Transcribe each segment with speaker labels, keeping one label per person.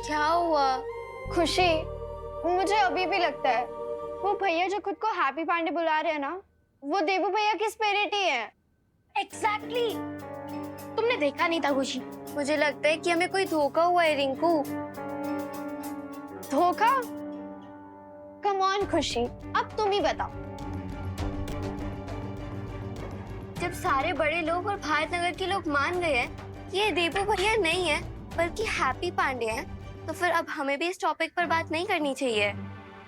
Speaker 1: क्या हुआ?
Speaker 2: खुशी, मुझे अभी भी लगता है वो भैया जो खुद को हैप्पी पांडे बुला रहे हैं ना, वो देबू भैया की स्पिरिट ही है।
Speaker 1: एग्जैक्टली। तुमने देखा नहीं था खुशी? मुझे लगता है कि हमें कोई धोखा हुआ है रिंकू।
Speaker 2: धोखा? कम ऑन खुशी, अब तुम ही बताओ।
Speaker 1: जब सारे बड़े लोग और भारत नगर के लोग मान गए हैं कि ये देबू भैया नहीं है बल्कि हैप्पी पांडे हैं, तो फिर अब हमें भी इस टॉपिक पर बात नहीं करनी चाहिए।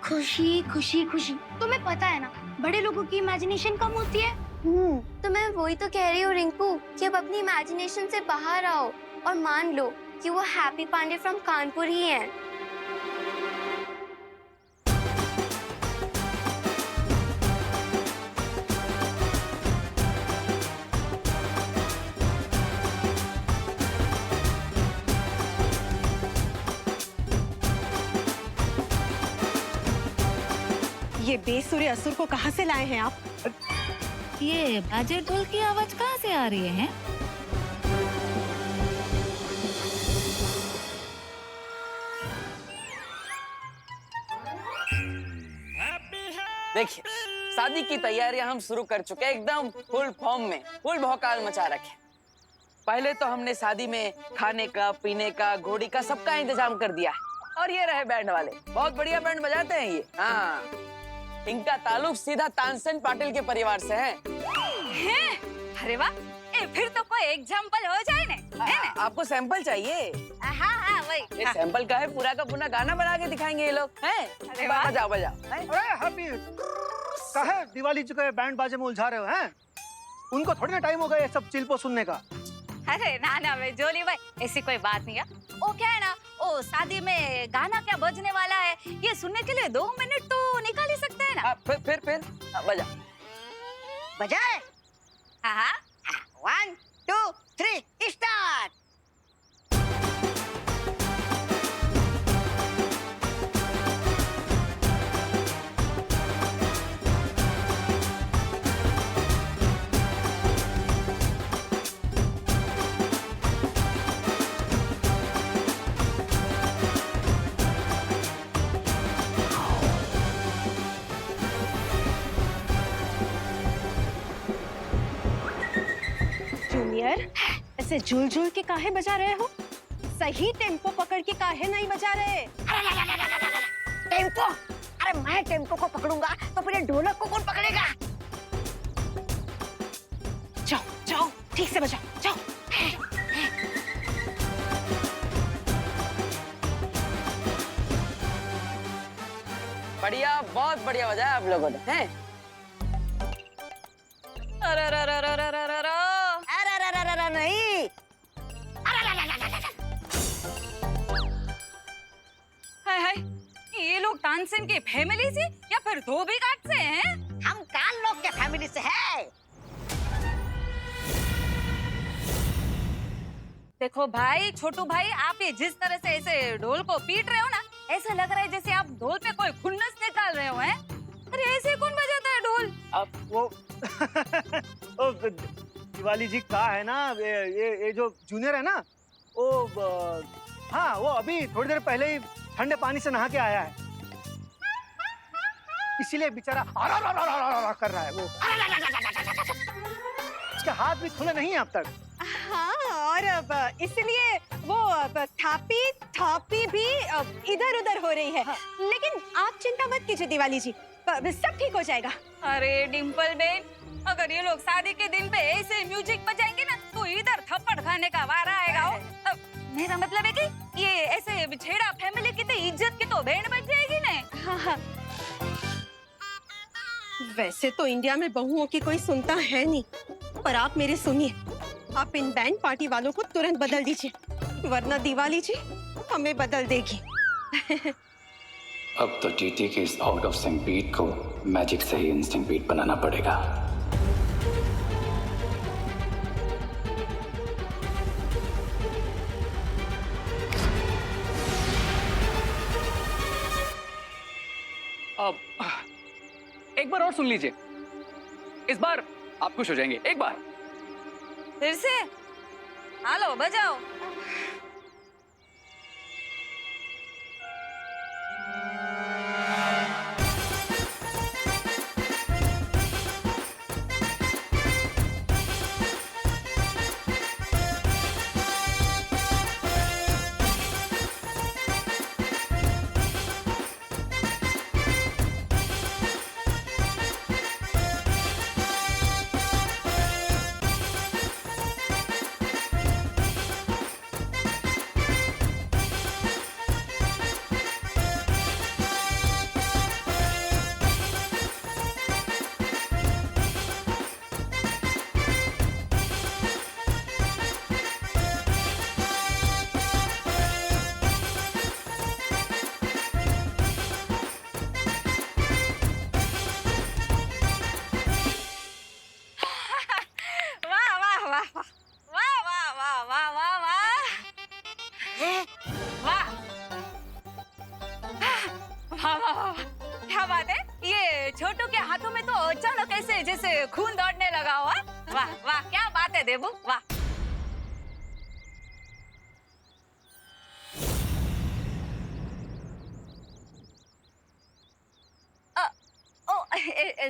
Speaker 3: खुशी खुशी खुशी, तुम्हें पता है ना बड़े लोगों की इमेजिनेशन कम होती है।
Speaker 1: तो मैं वही तो कह रही हूँ रिंकू कि अब अपनी इमेजिनेशन से बाहर आओ और मान लो कि वो हैप्पी पांडे फ्रॉम कानपुर ही हैं।
Speaker 4: ये बेसुरे असुर को कहाँ से लाए हैं आप?
Speaker 5: ये बाजे ढोल की आवाज कहाँ से आ रही है?
Speaker 6: देखिए, शादी की तैयारियां हम शुरू कर चुके हैं, एकदम फुल फॉर्म में, फुल भौकाल मचा रखे। पहले तो हमने शादी में खाने का, पीने का, घोड़ी का सबका इंतजाम कर दिया है। और ये रहे बैंड वाले, बहुत बढ़िया बैंड बजाते हैं ये। हाँ, इनका ताल्लुक सीधा तानसेन पाटिल के परिवार से है।
Speaker 5: अरे वाह, फिर तो कोई एग्जाम्पल हो जाए ना, है ना?
Speaker 6: आपको सैंपल चाहिए?
Speaker 5: हाँ वही।
Speaker 6: ये सैंपल का है, पूरा का पूरा गाना बना के दिखाएंगे ये लोग। हैं?
Speaker 5: अरे वाह।
Speaker 6: बजाओ बजाओ।
Speaker 7: अरे हैप्पी, कहे दिवाली चुके बैंड बाजे में उलझा रहे हो हैं? उनको थोड़ी ना टाइम हो गया ये सब चिल्पो सुनने का।
Speaker 5: अरे ना भाई जोली भाई, ऐसी कोई बात नहीं है। वो क्या है ना, वो शादी में गाना क्या बजने वाला है ये सुनने के लिए 2 मिनट तो निकाल ही सकते हैं ना।
Speaker 6: फिर बजा।
Speaker 8: बजाए?
Speaker 5: हाँ
Speaker 8: 1 2 3 स्टार्ट।
Speaker 4: जूनियर, ऐसे झूल झूल के काहे बजा रहे हो? सही टेम्पो पकड़ के काहे नहीं बजा रहे?
Speaker 8: टेम्पो? अरे मैं टेम्पो को पकड़ूंगा तो फिर ये ढोलक को कौन पकड़ेगा?
Speaker 4: जाओ जाओ, ठीक से बजाओ, जाओ।
Speaker 6: बढ़िया, बहुत बढ़िया बजाया आप लोगों ने। हैं?
Speaker 8: अरे नहीं।
Speaker 5: हाय, ये लोग तानसेन के फैमिली से या फिर धोबी घाट से हैं?
Speaker 8: हम कान लोग के फैमिली से हैं।
Speaker 5: देखो भाई, छोटू भाई, आप ये जिस तरह से ऐसे ढोल को पीट रहे हो ना, ऐसा लग रहा है जैसे आप ढोल पे कोई खुन्नस निकाल रहे हो हैं? अरे ऐसे कौन बजाता है ढोल?
Speaker 7: अब वो दिवाली जी का है ना, ये जो जूनियर है ना, वो हाँ, वो अभी थोड़ी देर पहले ही ठंडे पानी से नहा के आया है, इसीलिए बेचारा कर रहा है। वो उसके हाथ भी खुले नहीं है अब तक।
Speaker 4: हाँ, और अब इसलिए वो थापी थापी भी इधर उधर हो रही है। हाँ। लेकिन आप चिंता मत कीजिए दिवाली जी, सब ठीक हो जाएगा।
Speaker 5: अरे डिम्पल बेन, अगर ये लोग शादी के दिन पे ऐसे म्यूजिक बजाएंगे ना तो इधर थप्पड़ खाने का वारा आएगा। मेरा मतलब है कि ये ऐसे छेड़ा फैमिली की तो इज्जत की तो बैंड बज जाएगी ना।
Speaker 4: हाँ। वैसे तो इंडिया में बहुओं की कोई सुनता है नहीं, पर आप मेरे सुनिए, आप इन बैंड पार्टी वालों को तुरंत बदल दीजिए, वरना दिवाली जी हमें बदल देगी।
Speaker 9: अब तो टीटी के इस आउट ऑफ सिंक बीट को मैजिक से ही इंस्टिंक्ट बीट बनाना पड़ेगा।
Speaker 10: अब एक बार और सुन लीजिए, इस बार आप खुश हो जाएंगे। एक बार
Speaker 5: फिर से? हेलो, बजाओ। दोनों के हाथों में तो अचानक ऐसे जैसे खून दौड़ने लगा हुआ। वाह वाह, क्या बात है देबू, वाह।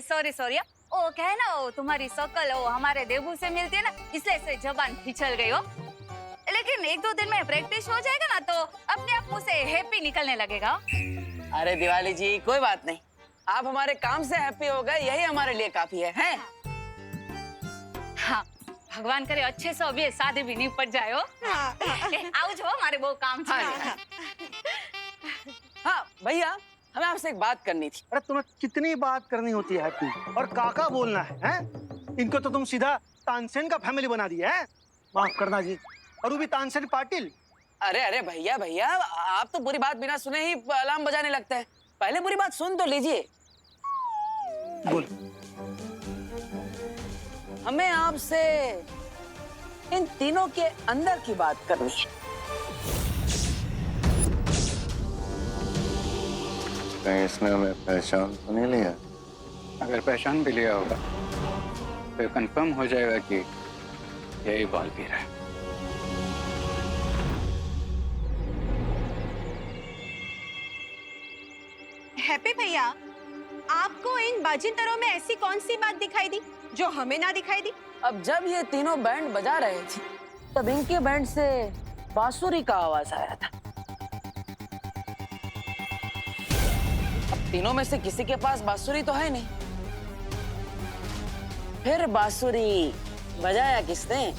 Speaker 5: सॉरी सॉरी, ओ क्या है ना, वो तुम्हारी शकल वो हमारे देबू से मिलती है ना, इसलिए से जबान फिसल गई हो। लेकिन 1-2 दिन में प्रैक्टिस हो जाएगा ना तो अपने आप मुंह से हैप्पी निकलने लगेगा।
Speaker 6: अरे दिवाली जी कोई बात नहीं, आप हमारे काम से हैप्पी हो गए, यही हमारे लिए काफी है, हैं?
Speaker 5: हाँ, भगवान करे अच्छे से अभी शादी भी निपट जाए हो। आओ जो हमारे वो काम
Speaker 6: हाँ,
Speaker 5: हाँ,
Speaker 6: हाँ भैया, हमें आपसे एक बात करनी थी।
Speaker 7: अरे तुम्हें कितनी बात करनी होती है हैप्पी, और काका बोलना है? इनको तो तुम सीधा तानसेन का फैमिली बना दिया है। माफ करना जी, और वो भी तानसेन पाटिल।
Speaker 6: अरे अरे भैया भैया, आप तो बुरी बात बिना सुने ही अलार्म बजाने लगते हैं। पहले बुरी बात सुन तो लीजिए।
Speaker 7: बोल।
Speaker 6: हमें आपसे इन तीनों के अंदर की बात करनी है।
Speaker 11: कहीं इसने हमें पहचान तो नहीं लिया?
Speaker 10: अगर पहचान भी लिया होगा तो कंफर्म हो जाएगा कि यही बालवीर है।
Speaker 4: हैप्पी भैया, आपको इन बाजिंदरों में ऐसी कौन सी बात दिखाई दी जो हमें ना दिखाई दी?
Speaker 6: अब जब ये तीनों बैंड बजा रहे थे तब इनके बैंड से बांसुरी का आवाज आया था। अब तीनों में से किसी के पास बांसुरी तो है नहीं, फिर बांसुरी बजाया किसने?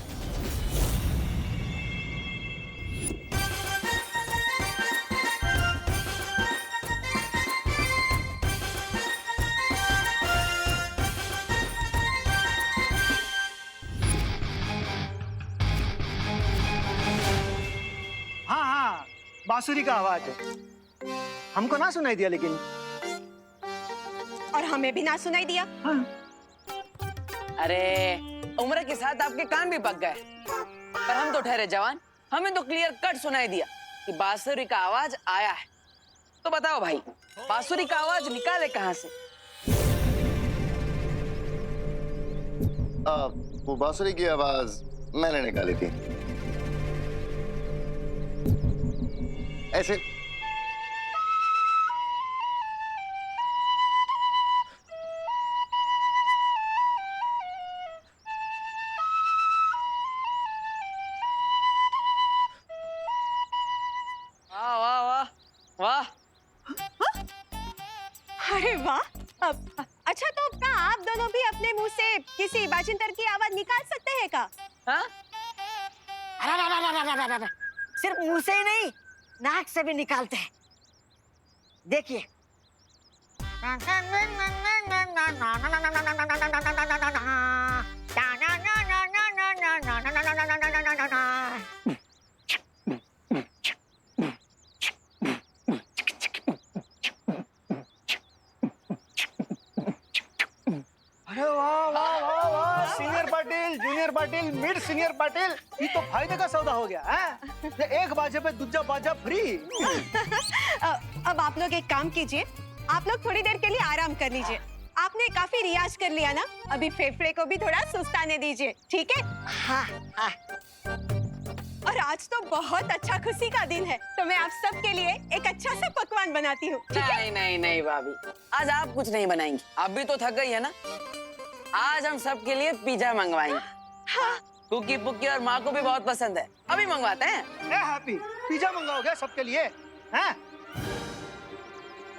Speaker 7: हाँ हाँ, बांसुरी का आवाज है। हमको ना सुनाई दिया लेकिन।
Speaker 4: और हमें भी ना सुनाई दिया।
Speaker 7: हाँ।
Speaker 6: अरे उम्र के साथ आपके कान भी पक गए, पर हम तो ठहरे जवान, हमें तो क्लियर कट सुनाई दिया कि बांसुरी का आवाज आया है। तो बताओ भाई, बांसुरी का आवाज निकाले कहाँ से?
Speaker 11: वो बांसुरी की आवाज मैंने निकाली थी। ऐसे
Speaker 6: वाह वाह वाह वाह।
Speaker 4: अरे वाह। अच्छा, तो क्या आप दोनों भी अपने मुंह से किसी बाजिंदर की आवाज निकाल सकते हैं का?
Speaker 6: हाँ?
Speaker 8: अरे सिर्फ मुंह से ही नहीं, नाक से भी निकालते हैं। देखिए।
Speaker 7: अरे वाह वाह वाह वाह, senior Patil, junior Patil, mid senior Patil, ये तो फायदे का सौदा हो गया है। ये एक बाजे पे दूजा बाजा फ्री।
Speaker 4: अब आप लोग एक काम कीजिए, आप लोग थोड़ी देर के लिए आराम कर लीजिए। आपने काफी रियाज कर लिया ना, अभी फेफड़े को भी थोड़ा सुस्ताने दीजिए, ठीक है?
Speaker 8: हाँ हाँ।
Speaker 4: और आज तो बहुत अच्छा खुशी का दिन है, तो मैं आप सबके लिए एक अच्छा सा पकवान बनाती हूँ, ठीक है?
Speaker 6: नहीं नहीं नहीं भाभी, आज आप कुछ नहीं बनाएंगी। आप भी तो थक गई है ना। आज हम सबके लिए पिज्जा मंगवाएंगे।
Speaker 4: हाँ।
Speaker 6: कुकी पुक्की और माँ को भी बहुत पसंद है, अभी मंगवाते हैं।
Speaker 7: ए हैप्पी, पिज्जा मंगाओगे सबके लिए? हैं?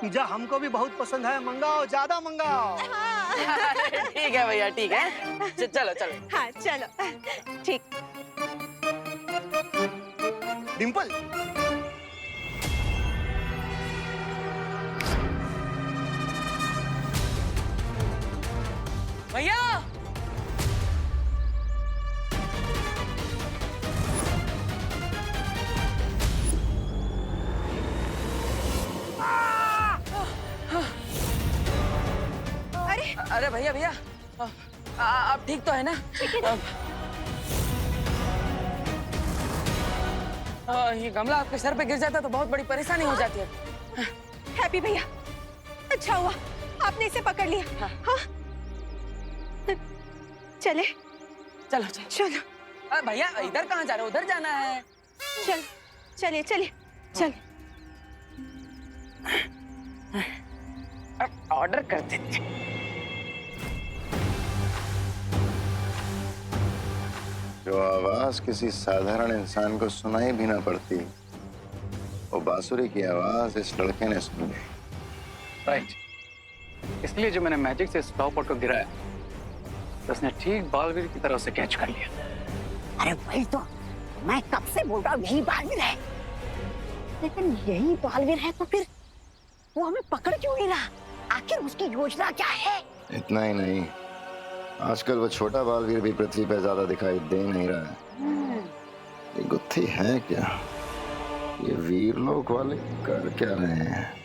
Speaker 7: पिज्जा हमको भी बहुत पसंद है, मंगाओ, ज्यादा मंगाओ।
Speaker 6: ठीक है भैया, ठीक है। चलो चलो।
Speaker 4: हाँ चलो, ठीक।
Speaker 7: डिम्पल,
Speaker 6: भैया अरे भैया भैया, आप ठीक तो है ना? ये गमला आपके सर पे गिर जाता तो बहुत बड़ी परेशानी हो जाती है।
Speaker 4: हैप्पी भैया, अच्छा हुआ आपने इसे पकड़ लिया। हाँ चले
Speaker 6: चलो चलो
Speaker 4: चलो
Speaker 6: भैया इधर कहाँ जा रहे हो? उधर जाना है।
Speaker 4: चल चलिए चलिए चल।
Speaker 6: अब ऑर्डर कर देते।
Speaker 11: जो आवाज किसी साधारण इंसान को सुनाई भी ना पड़ती, वो बांसुरी की आवाज इस लड़के ने सुन ली।
Speaker 10: राइट, इसलिए जो मैंने मैजिक से स्टॉपवॉच को गिराया तो उसने ठीक बालवीर की तरह उसे कैच कर लिया।
Speaker 8: अरे वही तो मैं कब से बोल रहा हूँ, यही बालवीर है। लेकिन यही बालवीर है तो फिर वो हमें पकड़ क्यों नहीं रहा? आखिर उसकी योजना क्या है?
Speaker 11: इतना ही नहीं, आजकल वो छोटा बालवीर भी पृथ्वी पे ज्यादा दिखाई दे नहीं रहा है। ये गुत्थी है क्या? ये वीर लोक वाले कर क्या रहे हैं?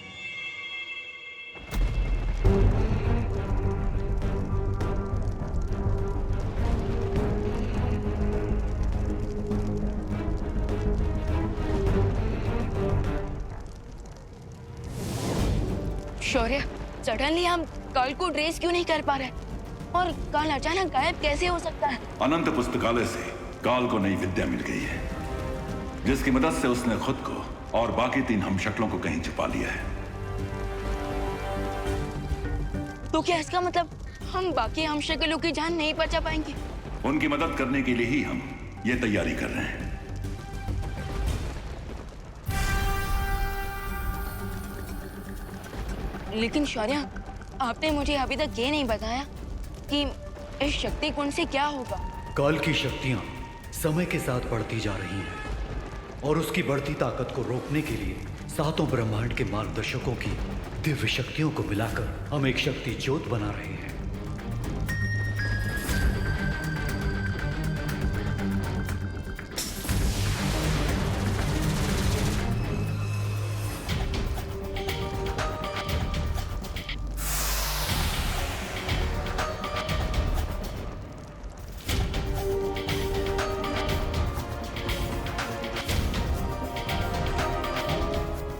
Speaker 3: शौर्य, सडनली हम कल को ट्रेस क्यों नहीं कर पा रहे? और कल अचानक गायब कैसे हो सकता है?
Speaker 12: अनंत पुस्तकालय से काल को नई विद्या मिल गई है, जिसकी मदद से उसने खुद को और बाकी 3 हमशक्लों को कहीं छुपा लिया है।
Speaker 3: तो क्या इसका मतलब हम बाकी हमशक्लों की जान नहीं बचा पाएंगे?
Speaker 12: उनकी मदद करने के लिए ही हम ये तैयारी कर रहे हैं।
Speaker 3: लेकिन शौर्य, आपने मुझे अभी तक ये नहीं बताया कि इस शक्ति कुंड से क्या होगा।
Speaker 13: काल की शक्तियां समय के साथ बढ़ती जा रही हैं और उसकी बढ़ती ताकत को रोकने के लिए 7 ब्रह्मांड के मार्गदर्शकों की दिव्य शक्तियों को मिलाकर हम एक शक्ति ज्योत बना रहे हैं।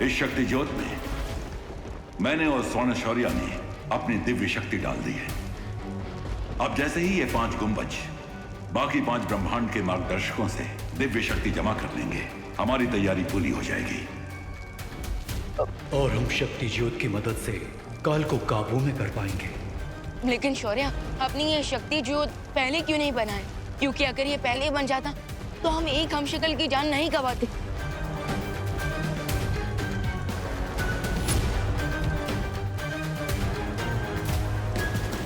Speaker 12: इस शक्ति ज्योत में मैंने और स्वर्ण शौर्य ने अपनी दिव्य शक्ति डाल दी है। अब जैसे ही ये 5 गुंबज बाकी 5 ब्रह्मांड के मार्गदर्शकों से दिव्य शक्ति जमा कर लेंगे, हमारी तैयारी पूरी हो जाएगी
Speaker 13: और हम शक्ति ज्योत की मदद से काल को काबू में कर पाएंगे।
Speaker 3: लेकिन शौर्य, अपनी ये शक्ति ज्योत पहले क्यों नहीं बनाए? क्योंकि अगर ये पहले बन जाता तो हम एक हमशक्ल की जान नहीं गंवाते।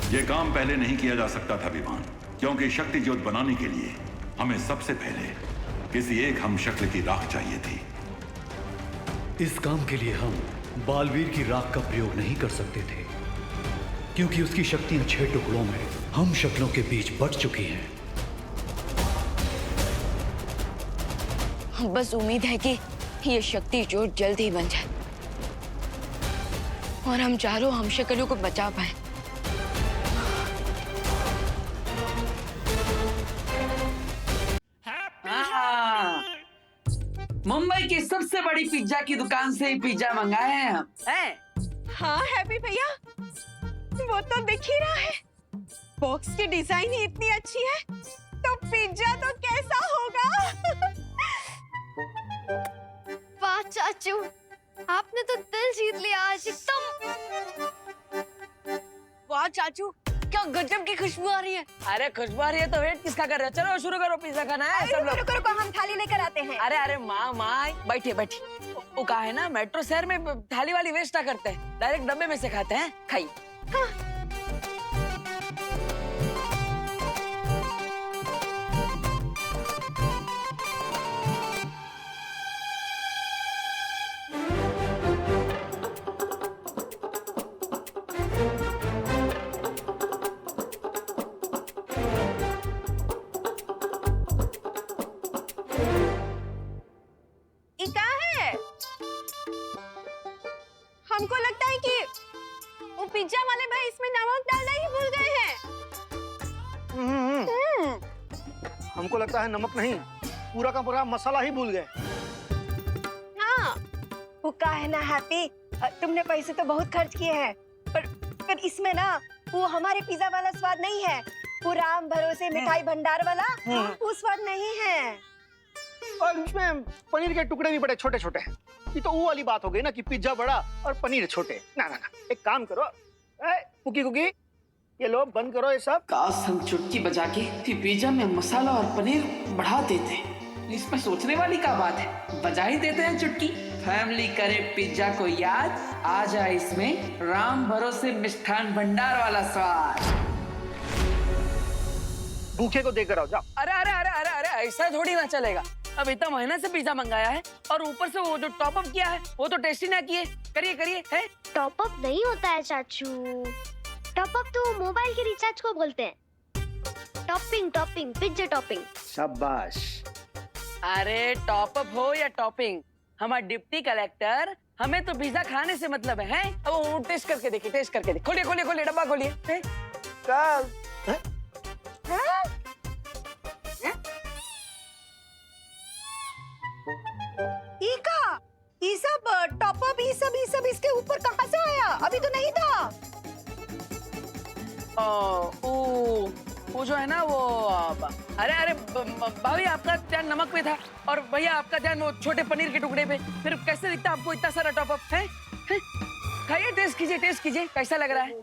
Speaker 12: यह काम पहले नहीं किया जा सकता था विमान, क्योंकि शक्ति ज्योत बनाने के लिए हमें सबसे पहले किसी एक हमशक्ल की राख चाहिए थी।
Speaker 13: इस काम के लिए हम बालवीर की राख का प्रयोग नहीं कर सकते थे, क्योंकि उसकी शक्तियां 6 टुकड़ों में हम शक्लों के बीच बट चुकी हैं।
Speaker 3: बस उम्मीद है कि ये शक्ति ज्योत जल्द ही बन जाए और हम चारों हमशक्लों को बचा पाए।
Speaker 6: मुंबई की सबसे बड़ी पिज्जा की दुकान से ही पिज्जा मंगाए हैं हम।
Speaker 4: हाँ हैप्पी भैया, वो तो दिख ही रहा है। बॉक्स की डिजाइन ही इतनी अच्छी है तो पिज्जा तो कैसा होगा?
Speaker 1: वाह चाचू, आपने तो दिल जीत लिया आज एकदम।
Speaker 3: वाह चाचू, क्या गजब की खुशबू आ रही है।
Speaker 6: अरे खुशबू आ रही है तो वेट किसका कर रहे हो? चलो शुरू करो, पिज्जा खाना है सब लोग।
Speaker 8: रुको, हम थाली लेकर आते हैं।
Speaker 6: अरे माँ बैठिए बैठिए। वो कहा है ना, मेट्रो शहर में थाली वाली वेस्ट ना करते हैं, डायरेक्ट डब्बे में से खाते हैं। खाइए। हाँ।
Speaker 4: हमको लगता है कि वो पिज्जा वाले भाई इसमें नमक डालना ही भूल गए हैं।
Speaker 7: हमको लगता है नमक नहीं, पूरा का पूरा मसाला ही भूल गए।
Speaker 2: हाँ, वो का है ना हैप्पी, तुमने पैसे तो बहुत खर्च किए हैं, पर
Speaker 8: पर इसमें ना वो हमारे पिज्जा वाला स्वाद नहीं है, वो राम भरोसे मिठाई भंडार वाला वो स्वाद नहीं है।
Speaker 7: और उसमें पनीर के टुकड़े भी बड़े छोटे छोटे हैं। ये तो वो वाली बात हो गई ना कि पिज्जा बड़ा और पनीर छोटे। ना ना ना, एक काम करो, कुकी कुकी ये लो बंद करो ये सब।
Speaker 6: काश हम चुटकी बजा के पिज्जा में मसाला और पनीर बढ़ा देते। इसमें सोचने वाली क्या बात है, बजा ही देते हैं चुटकी। फैमिली करे पिज्जा को याद, आ जाए इसमें राम भरोसे मिष्ठान भंडार वाला स्वाद।
Speaker 7: भूखे को देकर आओ, जाओ।
Speaker 6: अरे अरे अरे अरे अरे ऐसा थोड़ी ना चलेगा। अब इतना महीने से पिज्जा मंगाया है और ऊपर से वो जो टॉप अप किया है वो तो टेस्ट ही ना किए। करिए करिए। है
Speaker 1: टॉप अप नहीं होता है चाचू, टॉप अप तो मोबाइल के रिचार्ज को बोलते हैं। Topping topping pizza topping.
Speaker 7: शाबाश।
Speaker 6: अरे टॉप अप हो या टॉपिंग, हमारा डिप्टी कलेक्टर हमें तो पिज्जा खाने से मतलब है। अब वो टेस्ट करके देखिए, टेस्ट करके देखिए। खोलिए खोलिए खोलिए, डब्बा खोलिए।
Speaker 8: ये सब टॉप अप ये सब इसके ऊपर कहाँ से आया? अभी तो नहीं था।
Speaker 6: वो जो है ना वो अरे अरे भाभी आपका ध्यान नमक पे था और भैया आपका ध्यान वो छोटे पनीर के टुकड़े पे। फिर कैसे दिखता आपको इतना सारा टॉप अप है? खाइए, टेस्ट कीजिए कैसा लग रहा है?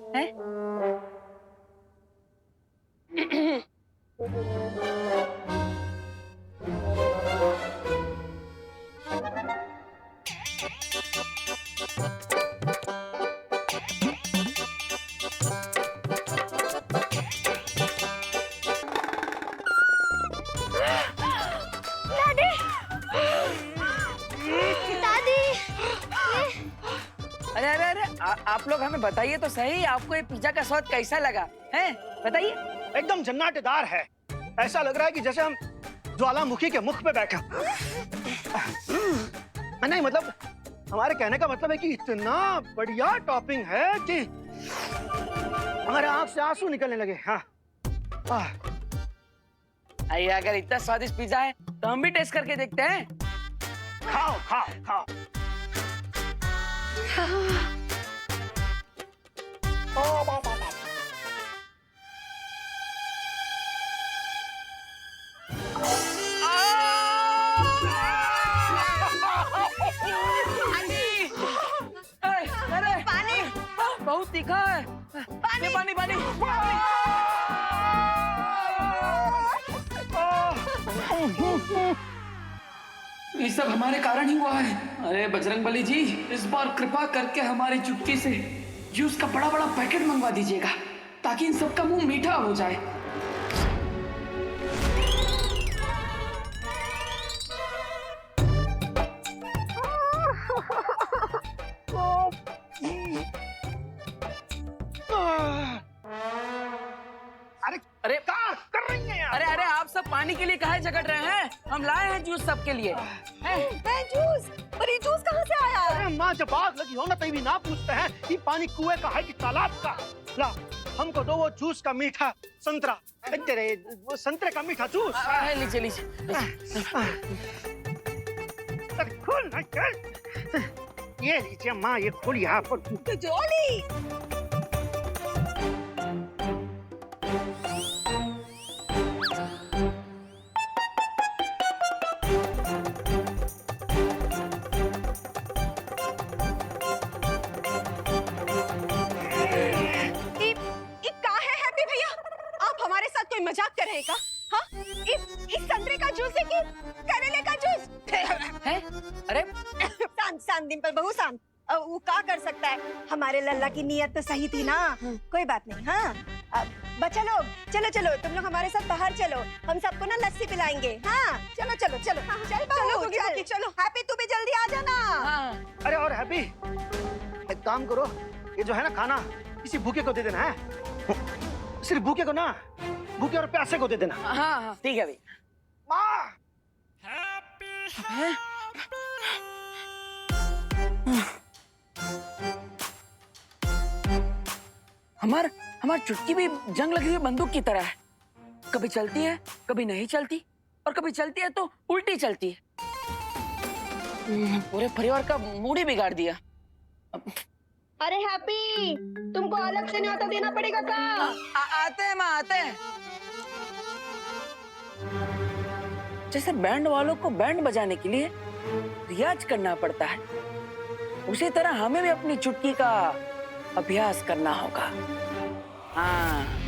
Speaker 6: अरे अरे अरे आप लोग हमें बताइए तो सही, आपको ये पिज्जा का स्वाद कैसा लगा है? बताइए।
Speaker 7: एकदम जन्नाटेदार है, ऐसा लग रहा है कि जैसे हम ज्वालामुखी के मुख पे बैठे। नहीं मतलब हमारे कहने का मतलब है कि इतना बढ़िया टॉपिंग है कि हमारे आंख से आंसू निकलने लगे। हाँ
Speaker 6: आइए, अगर इतना स्वादिष्ट पिज्जा है तो हम भी टेस्ट करके देखते हैं।
Speaker 7: खाओ खाओ खाओ।
Speaker 6: अरे पानी बहुत तीखा है। पानी पानी पानी। ये सब हमारे कारण ही हुआ है। अरे बजरंगबली जी, इस बार कृपा करके हमारी चुटकी से जूस का बड़ा बड़ा पैकेट मंगवा दीजिएगा ताकि इन सबका मुंह मीठा हो जाए। अरे क्या कर रही हैं यार? अरे अरे आप सब पानी के लिए काहे झगड़ रहे हैं? हम लाए हैं जूस सबके लिए।
Speaker 8: जूस? पर ये जूस कहाँ से आया?
Speaker 7: अरे माँ, जब आग लगी हो ना तभी ना पूछते हैं कि पानी कुएं का है कि तालाब का। ला हमको दो वो जूस का मीठा संतरा। तेरे वो संतरे का मीठा जूस।
Speaker 6: लीजिए लीजिए।
Speaker 7: खोल ना चल। ये लीजिए माँ, ये खोल यहाँ पर।
Speaker 8: जोली मजाक कर रहे का? हाँ? इस संतरे का जूस है कि करेले का जूस?
Speaker 6: है? अरे
Speaker 8: शांत डिंपल बहू शांत। वो क्या कर सकता है, हमारे लल्ला की नीयत तो सही थी ना। कोई बात नहीं। हाँ बच्चा लोग चलो चलो, तुम लोग हमारे साथ बाहर चलो, हम सबको ना लस्सी पिलाएंगे। हाँ चलो चलो चलो। चलो हैप्पी तू भी जल्दी आ जाना।
Speaker 7: अरे और हैप्पी एक काम करो, ये जो है ना खाना किसी भूखे को दे देना है। सिर्फ भूखे को ना, भूखे और प्यासे को दे देना।
Speaker 6: हाँ ठीक है भाई। हमार चुटकी भी जंग लगी हुई बंदूक की तरह है। कभी चलती है, कभी नहीं चलती, और कभी चलती है तो उल्टी चलती है। पूरे परिवार का मूड ही बिगाड़ दिया।
Speaker 8: अरे हैप्पी, तुमको अलग से न्योता देना पड़ेगा का?
Speaker 6: आते हैं माँ, आते हैं। जैसे बैंड वालों को बैंड बजाने के लिए रियाज करना पड़ता है, उसी तरह हमें भी अपनी चुटकी का अभ्यास करना होगा। हाँ